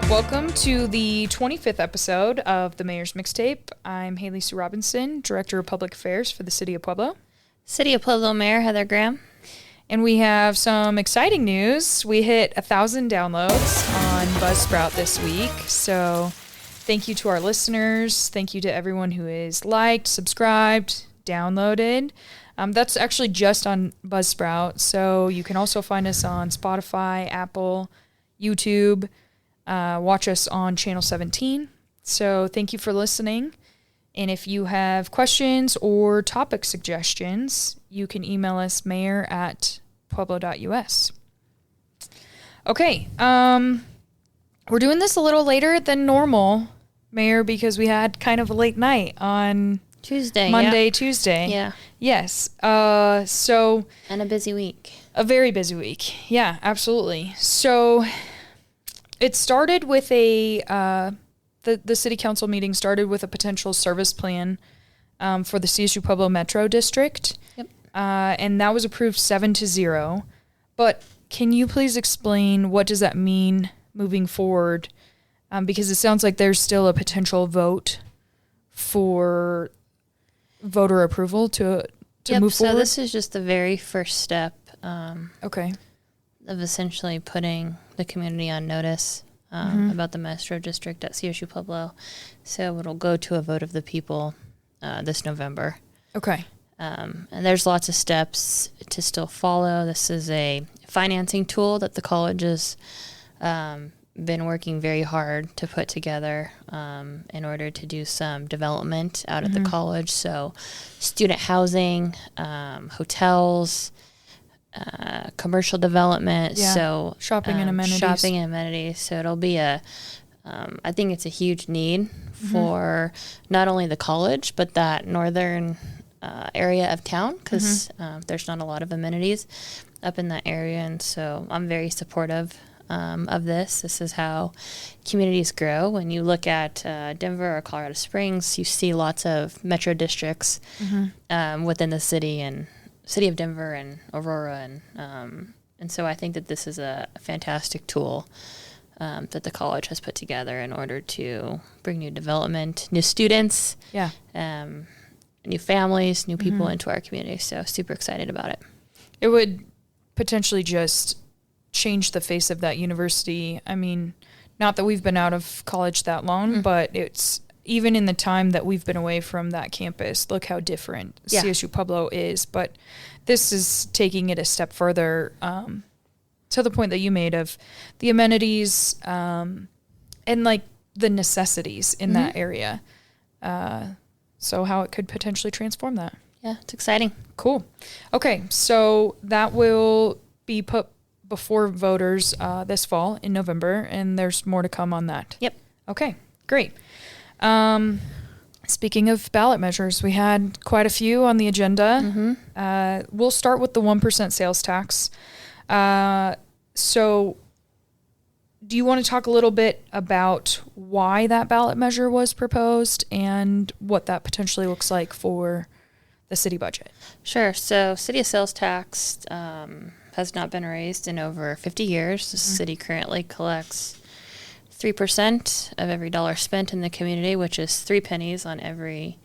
Welcome to the 25th episode of the Mayor's Mixtape. I'm Haley Sue Robinson, Director of Public Affairs for the City of Pueblo. City of Pueblo Mayor Heather Graham. And we have some exciting news. We hit 1,000 downloads on Buzzsprout this week. So thank you to our listeners. Thank you to everyone who is liked, subscribed, downloaded. That's actually just on Buzzsprout. So you can also find us on Spotify, Apple, YouTube. Watch us on Channel 17. So thank you for listening. And if you have questions or topic suggestions, you can email us mayor@pueblo.us. Okay, we're doing this a little later than normal, Mayor, because we had kind of a late night on Monday, Tuesday. Yeah. Yes. So. And a busy week. A very busy week. Yeah, absolutely. So it started with the city council meeting started with a potential service plan for the CSU Pueblo Metro District. Yep. And that was approved 7-0. But can you please explain what does that mean moving forward? Because it sounds like there's still a potential vote for voter approval to move forward. So this is just the very first step okay. of essentially putting the community on notice about the Metro District at CSU Pueblo. So it'll go to a vote of the people this November. Okay. And there's lots of steps to still follow. This is a financing tool that the college has been working very hard to put together in order to do some development out at the college. So student housing, hotels, commercial development, so shopping and amenities. So it'll be I think it's a huge need for not only the college, but that northern area of town, because there's not a lot of amenities up in that area. And so I'm very supportive of this. This is how communities grow. When you look at Denver or Colorado Springs, you see lots of metro districts within the city and City of Denver and Aurora, and so I think that this is a fantastic tool that the college has put together in order to bring new development, new students, new families, new people into our community. So super excited about it. It would potentially just change the face of that university. I mean, not that we've been out of college that long, but it's even in the time that we've been away from that campus, look how different CSU Pueblo is. But this is taking it a step further to the point that you made of the amenities and like the necessities in that area. So how it could potentially transform that. Yeah, it's exciting. Cool. Okay, so that will be put before voters this fall in November, and there's more to come on that. Yep. Okay, great. Speaking of ballot measures, we had quite a few on the agenda. We'll start with the 1% sales tax. So do you want to talk a little bit about why that ballot measure was proposed and what that potentially looks like for the city budget? Sure. So city sales tax has not been raised in over 50 years. The city currently collects 3% of every dollar spent in the community, which is 3 pennies on every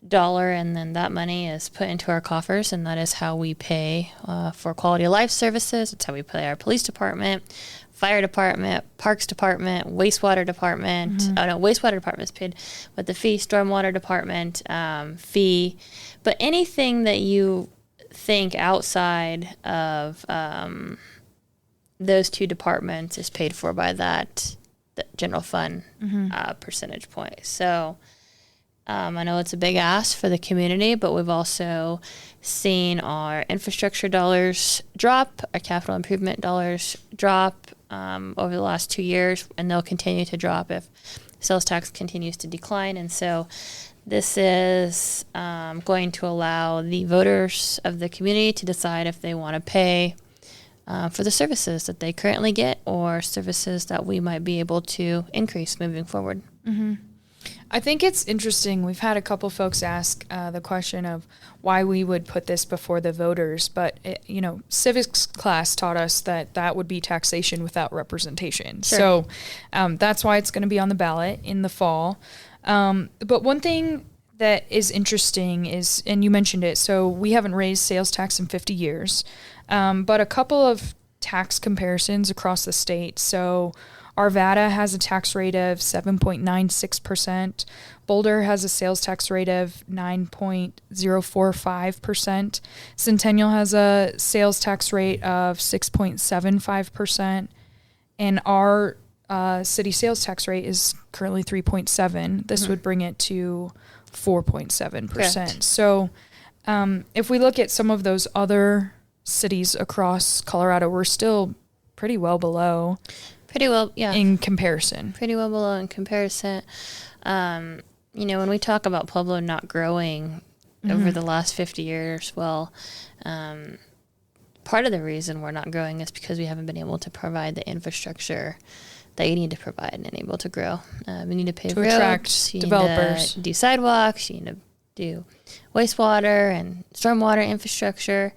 dollar, and then that money is put into our coffers, and that is how we pay for quality of life services. It's how we pay our police department, fire department, parks department, wastewater department. Oh no, wastewater department is paid with the fee, stormwater department fee, but anything that you think outside of those two departments is paid for by that general fund percentage point. So I know it's a big ask for the community, but we've also seen our infrastructure dollars drop, our capital improvement dollars drop over the last 2 years, and they'll continue to drop if sales tax continues to decline. And so this is going to allow the voters of the community to decide if they want to pay for the services that they currently get or services that we might be able to increase moving forward. I think it's interesting. We've had a couple folks ask the question of why we would put this before the voters, but civics class taught us that would be taxation without representation. Sure. So that's why it's going to be on the ballot in the fall. But one thing that is interesting is, and you mentioned it, so we haven't raised sales tax in 50 years, but a couple of tax comparisons across the state. So Arvada has a tax rate of 7.96%. Boulder has a sales tax rate of 9.045%. Centennial has a sales tax rate of 6.75%. And our city sales tax rate is currently 3.7. This would bring it to 4.7%. Correct. So if we look at some of those other cities across Colorado, we're still pretty well below. Pretty well, yeah. In comparison. Pretty well below in comparison. When we talk about Pueblo not growing over the last 50 years, well, part of the reason we're not growing is because we haven't been able to provide the infrastructure that you need to provide and enable to grow. We need to pave roads, attract developers. You need to do sidewalks, you need to do wastewater and stormwater infrastructure.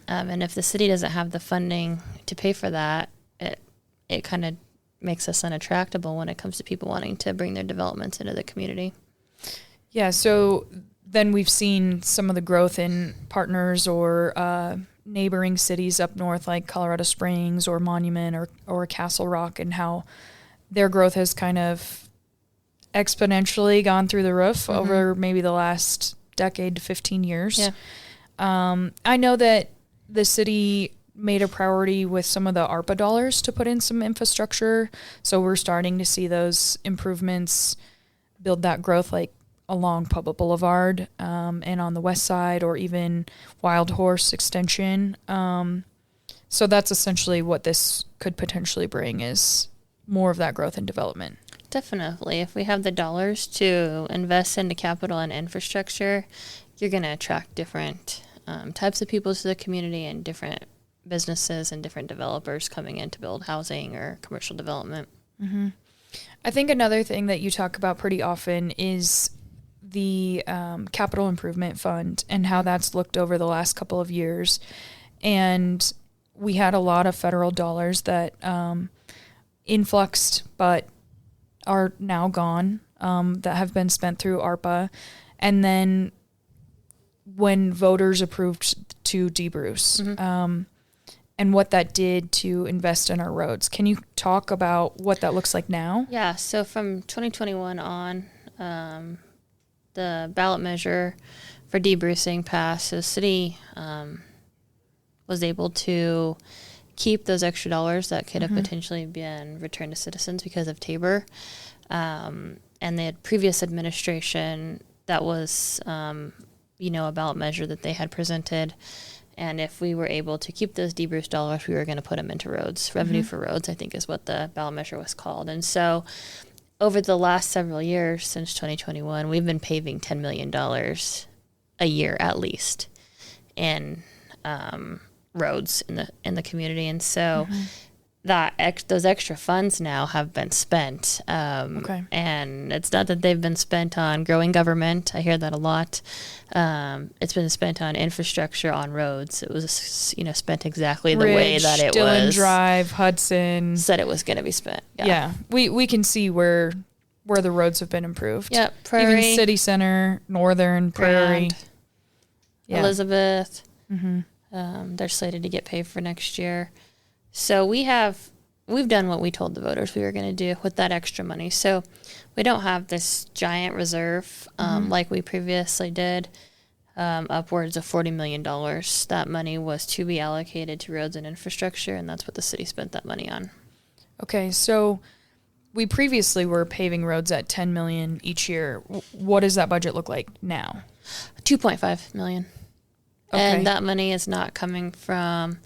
And if the city doesn't have the funding to pay for that, it kind of makes us unattractable when it comes to people wanting to bring their developments into the community. Yeah, so then we've seen some of the growth in partners or neighboring cities up north like Colorado Springs or Monument or Castle Rock, and how their growth has kind of exponentially gone through the roof over maybe the last decade to 15 years. Yeah. I know that the city made a priority with some of the ARPA dollars to put in some infrastructure. So we're starting to see those improvements build that growth, like along Pueblo Boulevard and on the west side, or even Wild Horse Extension. So that's essentially what this could potentially bring, is more of that growth and development. Definitely. If we have the dollars to invest into capital and infrastructure, you're going to attract different types of people to the community and different businesses and different developers coming in to build housing or commercial development. I think another thing that you talk about pretty often is the capital improvement fund and how that's looked over the last couple of years. And we had a lot of federal dollars that influxed but are now gone, that have been spent through ARPA. And then when voters approved to debruce, and what that did to invest in our roads. Can you talk about what that looks like now? Yeah, so from 2021 on, the ballot measure for debrucing passed. So the city was able to keep those extra dollars that could have potentially been returned to citizens because of Tabor. And the previous administration, that was, a ballot measure that they had presented. And if we were able to keep those debruce dollars, we were going to put them into roads. Revenue for roads, I think, is what the ballot measure was called. And so over the last several years, since 2021, we've been paving $10 million a year at least in roads in the community. And so those extra funds now have been spent. And it's not that they've been spent on growing government. I hear that a lot. It's been spent on infrastructure on roads. It was, spent exactly the way that it Dillon was. Drive, Hudson. Said it was going to be spent. Yeah. We can see where the roads have been improved. Yeah, Prairie. Even City Center, Northern, Prairie. Grand, Elizabeth. They're slated to get paid for next year. So we've done what we told the voters we were going to do with that extra money. So we don't have this giant reserve like we previously did, upwards of $40 million. That money was to be allocated to roads and infrastructure, and that's what the city spent that money on. Okay, so we previously were paving roads at $10 million each year. What does that budget look like now? $2.5 million. Okay. And that money is not coming from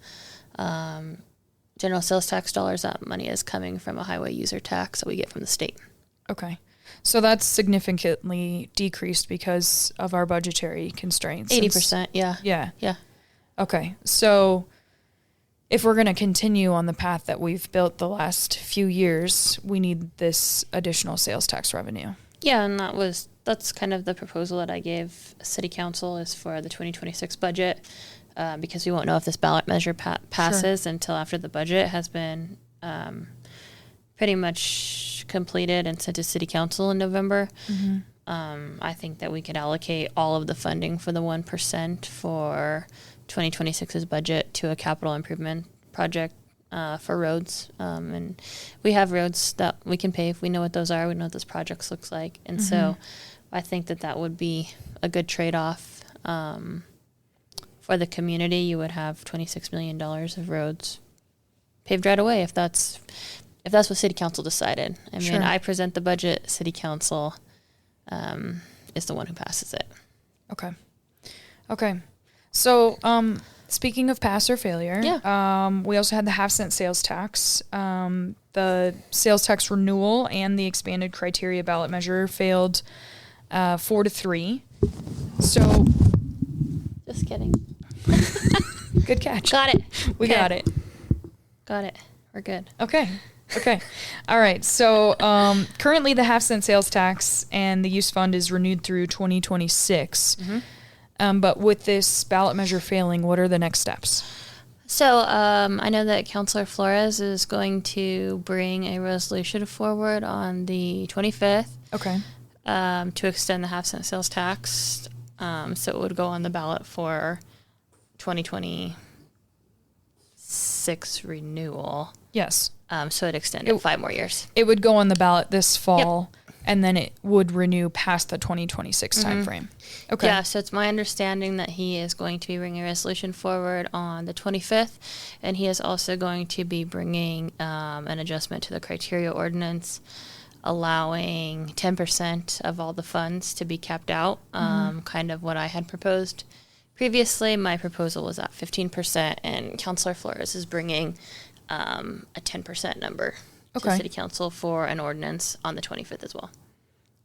general sales tax dollars. That money is coming from a highway user tax that we get from the state. Okay. So that's significantly decreased because of our budgetary constraints. 80%, yeah. Yeah. Okay. So if we're going to continue on the path that we've built the last few years, we need this additional sales tax revenue. Yeah, and that's kind of the proposal that I gave City Council is for the 2026 budget, because we won't know if this ballot measure passes until after the budget has been pretty much completed and sent to City Council in November. I think that we could allocate all of the funding for the 1% for 2026's budget to a capital improvement project for roads. And we have roads that we can pave. We know what those are. We know what those projects looks like. And so I think that would be a good trade-off. For the community, you would have $26 million of roads paved right away if that's what City Council decided. I mean, I present the budget. City Council is the one who passes it. Okay. So, speaking of pass or failure, we also had the half-cent sales tax. The sales tax renewal and the expanded criteria ballot measure failed 4-3. So, just kidding. Good catch. Got it. We got it. Got it. We're good. Okay. All right. So currently the half-cent sales tax and the use fund is renewed through 2026. But with this ballot measure failing, what are the next steps? So I know that Councilor Flores is going to bring a resolution forward on the 25th. Okay. To extend the half-cent sales tax. So it would go on the ballot for 2026 renewal. Yes. So it extended 5 more years. It would go on the ballot this fall, and then it would renew past the 2026 timeframe. Okay. Yeah, so it's my understanding that he is going to be bringing a resolution forward on the 25th, and he is also going to be bringing an adjustment to the criteria ordinance, allowing 10% of all the funds to be capped out, kind of what I had proposed previously. My proposal was at 15%, and Councilor Flores is bringing a 10% number to City Council for an ordinance on the 25th as well.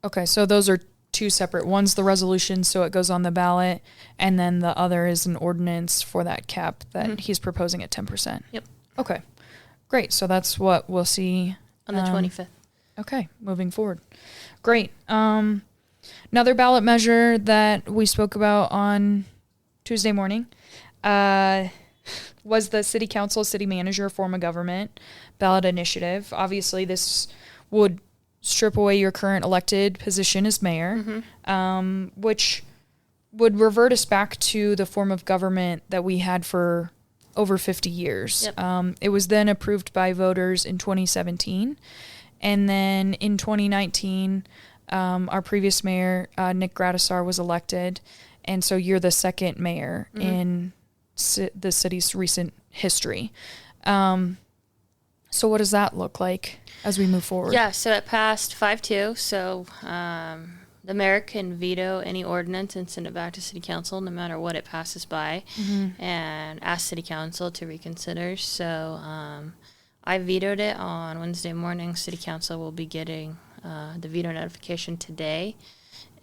Okay, so those are two separate. One's the resolution, so it goes on the ballot, and then the other is an ordinance for that cap that he's proposing at 10%. Yep. Okay, great. So that's what we'll see on the 25th. Okay, moving forward. Great. Another ballot measure that we spoke about on Tuesday morning was the City Council, City Manager form of government ballot initiative. Obviously, this would strip away your current elected position as mayor, which would revert us back to the form of government that we had for over 50 years. Yep. It was then approved by voters in 2017. And then in 2019, our previous mayor, Nick Gradisar, was elected. And so you're the second mayor in the city's recent history. So what does that look like as we move forward? Yeah, so it passed 5-2. So the mayor can veto any ordinance and send it back to City Council no matter what it passes by, and ask City Council to reconsider. So I vetoed it on Wednesday morning. City Council will be getting the veto notification today,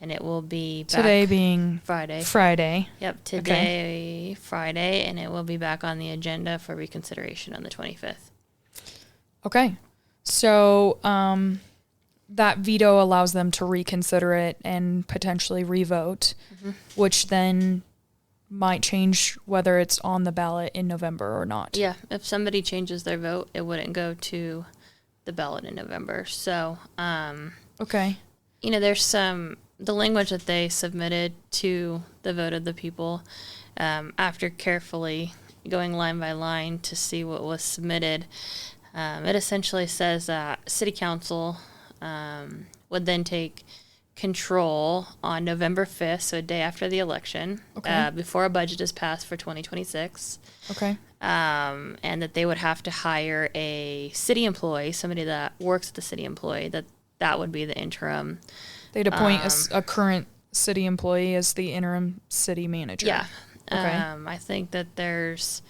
and it will be back today being Friday. Yep, today, Friday, and it will be back on the agenda for reconsideration on the 25th. Okay. So that veto allows them to reconsider it and potentially revote, which then might change whether it's on the ballot in November or not. Yeah, if somebody changes their vote, it wouldn't go to the ballot in November. So, okay. You know, there's the language that they submitted to the vote of the people, after carefully going line by line to see what was submitted. It essentially says that City Council would then take control on November 5th, so a day after the election, before a budget is passed for 2026. Okay. And that they would have to hire a city employee, somebody that works at the city employee, that would be the interim. They'd appoint a current city employee as the interim city manager. Yeah. Okay. I think that there's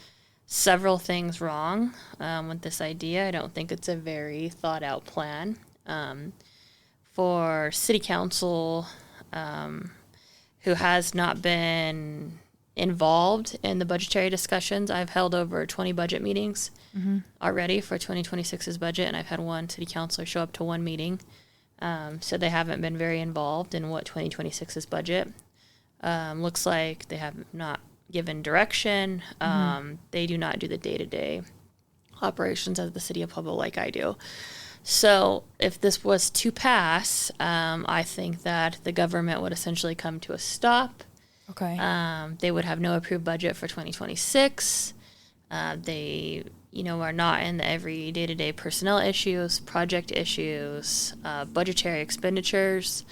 several things wrong with this idea. I don't think it's a very thought out plan. For City Council, who has not been involved in the budgetary discussions, I've held over 20 budget meetings already for 2026's budget, and I've had one city councilor show up to one meeting. So they haven't been very involved in what 2026's budget looks like. They have not given direction. They do not do the day-to-day operations of the city of Pueblo like I do. So if this was to pass, I think that the government would essentially come to a stop. Okay. They would have no approved budget for 2026. They, are not in the every day-to-day personnel issues, project issues, budgetary expenditures,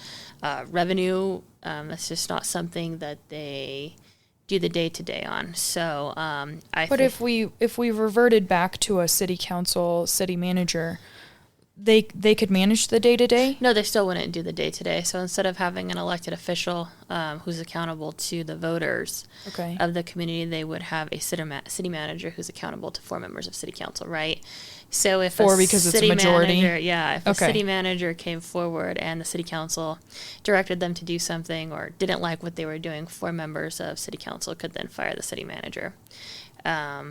revenue. That's just not something that they do the day-to-day on. So But if we reverted back to a city council, city manager, they could manage the day-to-day? No, they still wouldn't do the day-to-day. So instead of having an elected official who's accountable to the voters of the community, they would have a city manager who's accountable to 4 members of city council, right? So if because it's a majority? If a city manager came forward and the city council directed them to do something or didn't like what they were doing, 4 members of city council could then fire the city manager.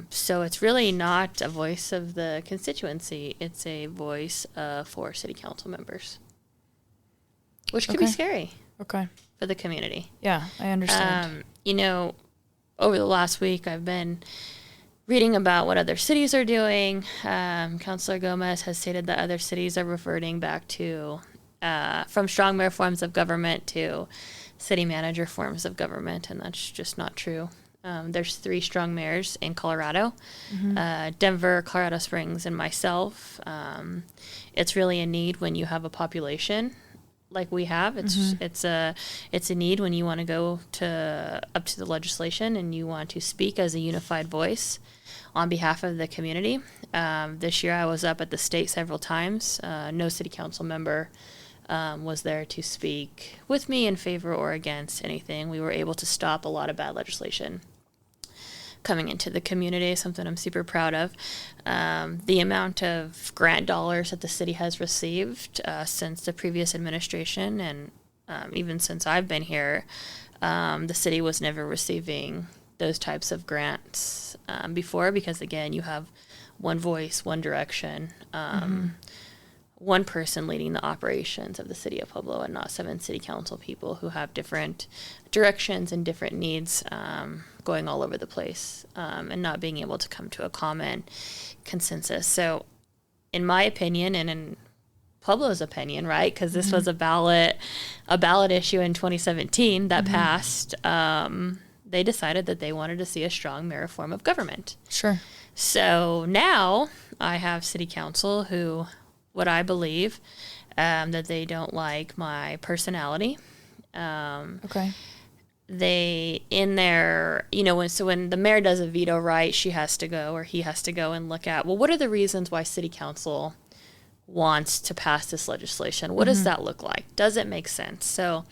So it's really not a voice of the constituency. It's a voice for city council members, which could be scary for the community. Yeah, I understand. Over the last week, I've been reading about what other cities are doing. Councilor Gomez has stated that other cities are reverting back to from strong mayor forms of government to city manager forms of government, and that's just not true. There's 3 strong mayors in Colorado, Denver, Colorado Springs, and myself. It's really a need when you have a population like we have. It's a need when you want to go up to the legislation and you want to speak as a unified voice on behalf of the community. This year I was up at the state several times. No city council member was there to speak with me in favor or against anything. We were able to stop a lot of bad legislation coming into the community, something I'm super proud of. The amount of grant dollars that the city has received since the previous administration and even since I've been here, the city was never receiving those types of grants before because, again, you have one voice, one direction, one person leading the operations of the city of Pueblo and not 7 city council people who have different directions and different needs going all over the place and not being able to come to a common consensus. So in my opinion and in Pueblo's opinion, right, because this was a ballot issue in 2017 that passed, they decided that they wanted to see a strong mayor form of government. Sure. So now I have city council who... what I believe, that they don't like my personality. They, in their, when the mayor does a veto right, she has to go, or he has to go and look at, well, what are the reasons why city council wants to pass this legislation? What does that look like? Does it make sense? So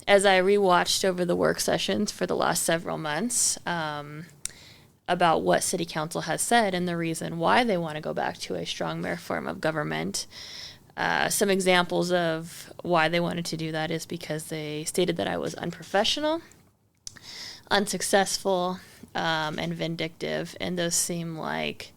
as I rewatched over the work sessions for the last several months, about what city council has said and the reason why they want to go back to a strong mayor form of government. Some examples of why they wanted to do that is because they stated that I was unprofessional, unsuccessful, and vindictive, and those seem like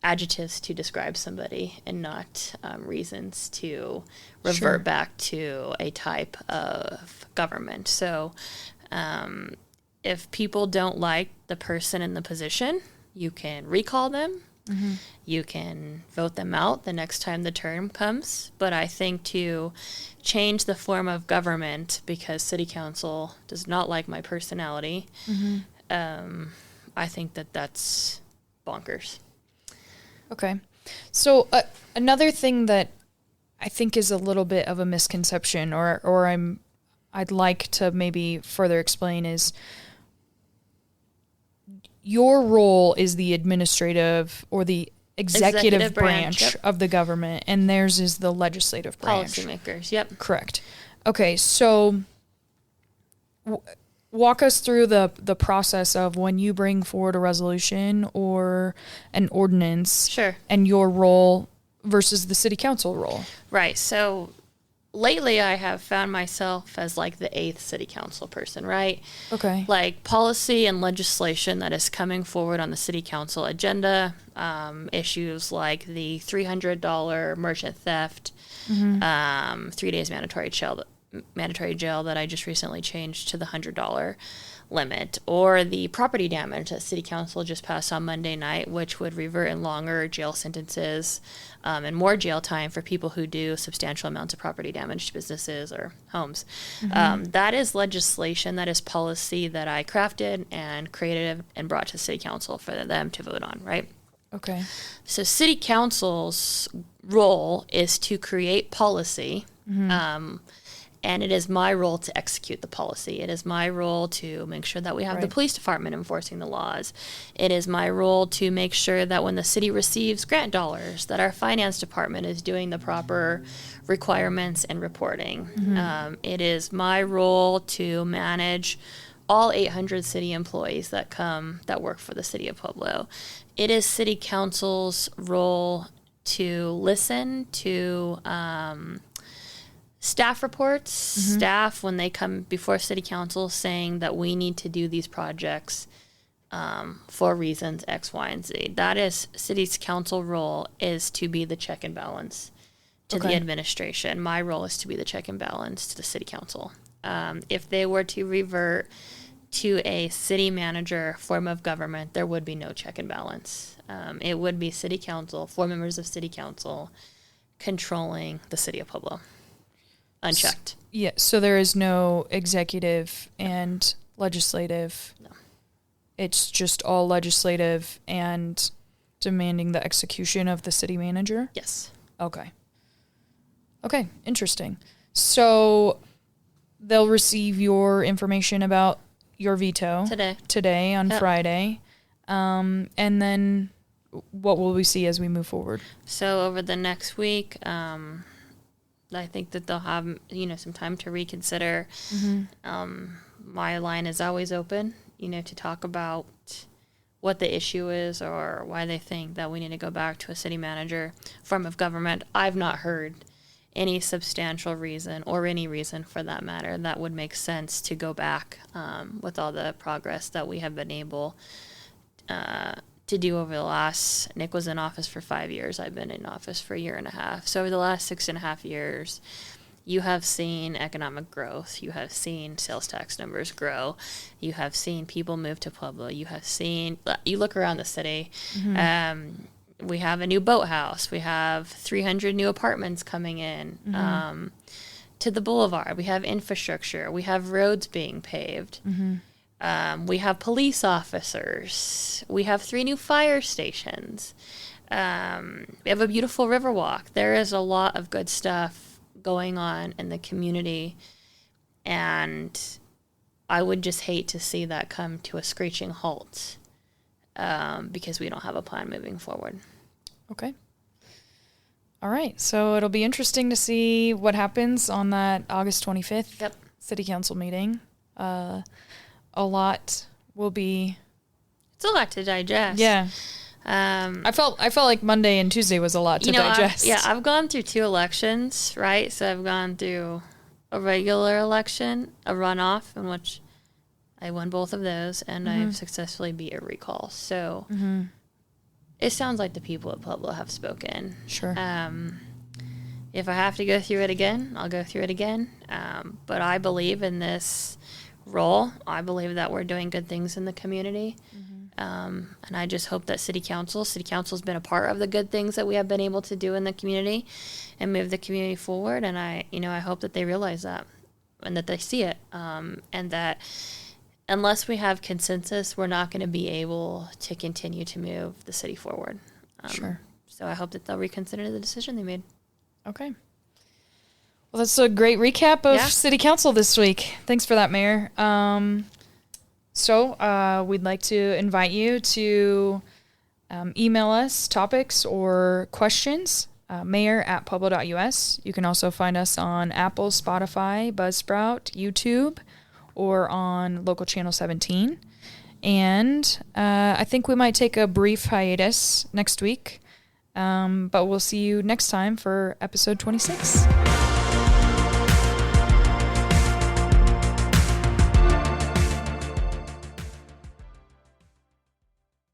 adjectives to describe somebody and not reasons to revert back to a type of government. So if people don't like the person in the position, you can recall them. You can vote them out the next time the term comes. But I think to change the form of government because city council does not like my personality, I think that that's bonkers. Okay. So another thing that I think is a little bit of a misconception or I'd like to maybe further explain is your role is the administrative or the executive branch of the government, and theirs is the legislative branch. Policymakers, yep. Correct. Okay, so walk us through the process of when you bring forward a resolution or an ordinance. Sure. And your role versus the city council role. Right, so lately I have found myself as like the 8th city council person, right? Okay. Like policy and legislation that is coming forward on the city council agenda, issues like the $300 merchant theft, 3 days mandatory jail that I just recently changed to the $100 limit, or the property damage that city council just passed on Monday night, which would revert in longer jail sentences and more jail time for people who do substantial amounts of property damage to businesses or homes. That is legislation, that is policy that I crafted and created and brought to city council for them to vote on, right? Okay. So city council's role is to create policy, and it is my role to execute the policy. It is my role to make sure that we have the police department enforcing the laws. It is my role to make sure that when the city receives grant dollars, that our finance department is doing the proper requirements and reporting. It is my role to manage all 800 city employees that work for the city of Pueblo. It is city council's role to listen to staff reports, staff when they come before city council saying that we need to do these projects for reasons X, Y, and Z. That is city's council role, is to be the check and balance to the administration. My role is to be the check and balance to the city council. If they were to revert to a city manager form of government, there would be no check and balance. It would be city council, 4 members of city council controlling the city of Pueblo. Unchecked. Yeah, so there is no executive and legislative. No. It's just all legislative and demanding the execution of the city manager? Yes. Okay, interesting. So they'll receive your information about your veto today on Friday. And then what will we see as we move forward? So over the next week, I think that they'll have, some time to reconsider. My line is always open, to talk about what the issue is or why they think that we need to go back to a city manager form of government. I've not heard any substantial reason, or any reason for that matter, that would make sense to go back with all the progress that we have been able to do over the last. Nick was in office for 5 years. I've been in office for a year and a half. So over the last 6.5 years, you have seen economic growth. You have seen sales tax numbers grow. You have seen people move to Pueblo. You look around the city. We have a new boathouse. We have 300 new apartments coming in to the boulevard. We have infrastructure. We have roads being paved. We have police officers. We have 3 new fire stations. We have a beautiful river walk. There is a lot of good stuff going on in the community, and I would just hate to see that come to a screeching halt because we don't have a plan moving forward. Okay. All right. So it'll be interesting to see what happens on that August 25th city council meeting. A lot will be. It's a lot to digest. Yeah. I felt like Monday and Tuesday was a lot to digest. I've gone through 2 elections, right? So I've gone through a regular election, a runoff, in which I won both of those, and I've successfully beat a recall. So it sounds like the people at Pueblo have spoken. Sure. If I have to go through it again, I'll go through it again. But I believe in this role. I believe that we're doing good things in the community. And I just hope that city council's been a part of the good things that we have been able to do in the community and move the community forward. And I hope that they realize that and that they see it. And that unless we have consensus, we're not going to be able to continue to move the city forward. Sure. So I hope that they'll reconsider the decision they made. Okay. Well, that's a great recap of city council this week. Thanks for that, Mayor. So we'd like to invite you to email us topics or questions, mayor@pueblo.us. You can also find us on Apple, Spotify, Buzzsprout, YouTube, or on local channel 17. And I think we might take a brief hiatus next week, but we'll see you next time for episode 26.